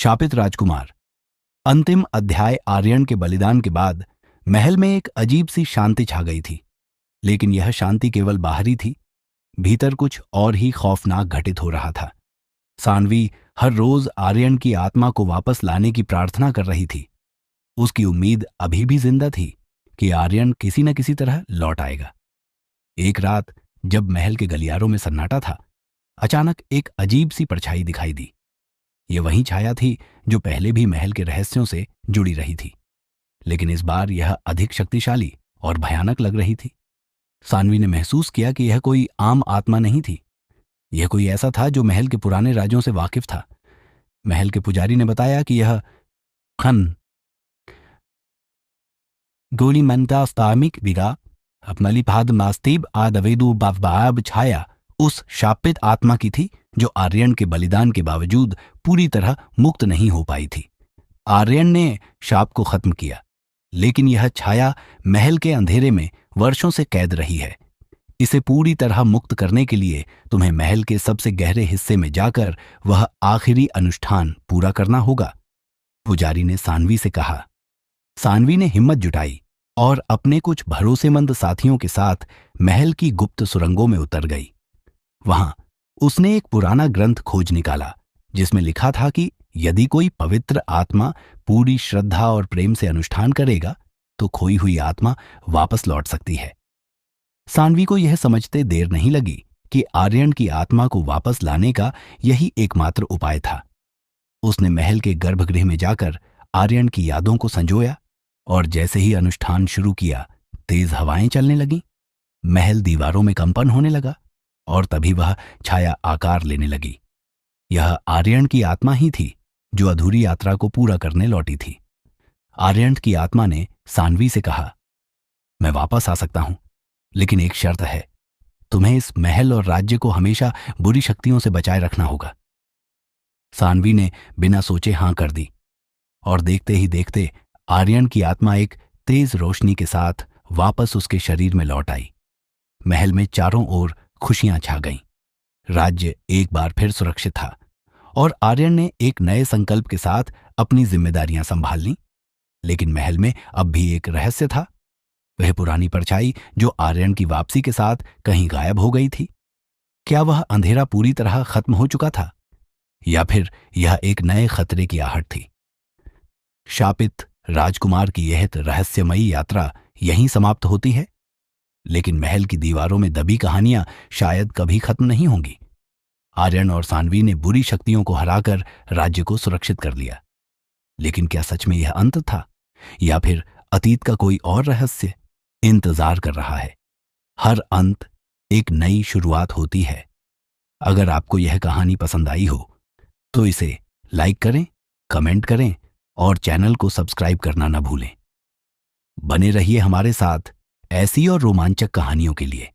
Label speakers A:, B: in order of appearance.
A: शापित राजकुमार। अंतिम अध्याय आर्यन के बलिदान के बाद महल में एक अजीब सी शांति छा गई थी, लेकिन यह शांति केवल बाहरी थी। भीतर कुछ और ही खौफनाक घटित हो रहा था। सानवी हर रोज आर्यन की आत्मा को वापस लाने की प्रार्थना कर रही थी। उसकी उम्मीद अभी भी जिंदा थी कि आर्यन किसी न किसी तरह लौट आएगा। एक रात जब महल के गलियारों में सन्नाटा था, अचानक एक अजीब सी परछाई दिखाई दी। ये वही छाया थी जो पहले भी महल के रहस्यों से जुड़ी रही थी, लेकिन इस बार यह अधिक शक्तिशाली और भयानक लग रही थी। सानवी ने महसूस किया कि यह कोई आम आत्मा नहीं थी। यह कोई ऐसा था जो महल के पुराने राजों से वाकिफ था। महल के पुजारी ने बताया कि यह खन गोली मंतास्तामिक विगा अपनली पाद मास्तीब आदवेदु बाब छाया उस शापित आत्मा की थी जो आर्यन के बलिदान के बावजूद पूरी तरह मुक्त नहीं हो पाई थी। आर्यन ने शाप को खत्म किया, लेकिन यह छाया महल के अंधेरे में वर्षों से कैद रही है। इसे पूरी तरह मुक्त करने के लिए तुम्हें महल के सबसे गहरे हिस्से में जाकर वह आखिरी अनुष्ठान पूरा करना होगा, पुजारी ने सानवी से कहा। सानवी ने हिम्मत जुटाई और अपने कुछ भरोसेमंद साथियों के साथ महल की गुप्त सुरंगों में उतर गई। वहां उसने एक पुराना ग्रंथ खोज निकाला जिसमें लिखा था कि यदि कोई पवित्र आत्मा पूरी श्रद्धा और प्रेम से अनुष्ठान करेगा तो खोई हुई आत्मा वापस लौट सकती है। सानवी को यह समझते देर नहीं लगी कि आर्यन की आत्मा को वापस लाने का यही एकमात्र उपाय था। उसने महल के गर्भगृह में जाकर आर्यन की यादों को संजोया और जैसे ही अनुष्ठान शुरू किया, तेज हवाएं चलने लगीं, महल दीवारों में कंपन होने लगा और तभी वह छाया आकार लेने लगी। यह आर्यन की आत्मा ही थी जो अधूरी यात्रा को पूरा करने लौटी थी। आर्यन की आत्मा ने सानवी से कहा, मैं वापस आ सकता हूं, लेकिन एक शर्त है, तुम्हें इस महल और राज्य को हमेशा बुरी शक्तियों से बचाए रखना होगा। सानवी ने बिना सोचे हां कर दी और देखते ही देखते आर्यन की आत्मा एक तेज रोशनी के साथ वापस उसके शरीर में लौट आई। महल में चारों ओर खुशियां छा गईं। राज्य एक बार फिर सुरक्षित था और आर्यन ने एक नए संकल्प के साथ अपनी जिम्मेदारियां संभाल लीं। लेकिन महल में अब भी एक रहस्य था। वह पुरानी परछाई जो आर्यन की वापसी के साथ कहीं गायब हो गई थी। क्या वह अंधेरा पूरी तरह खत्म हो चुका था या फिर यह एक नए खतरे की आहट थी? शापित राजकुमार की यह रहस्यमयी यात्रा यहीं समाप्त होती है, लेकिन महल की दीवारों में दबी कहानियां शायद कभी खत्म नहीं होंगी। आर्यन और सानवी ने बुरी शक्तियों को हराकर राज्य को सुरक्षित कर लिया, लेकिन क्या सच में यह अंत था या फिर अतीत का कोई और रहस्य इंतजार कर रहा है? हर अंत एक नई शुरुआत होती है। अगर आपको यह कहानी पसंद आई हो तो इसे लाइक करें, कमेंट करें और चैनल को सब्सक्राइब करना न भूलें। बने रहिए हमारे साथ ऐसी और रोमांचक कहानियों के लिए।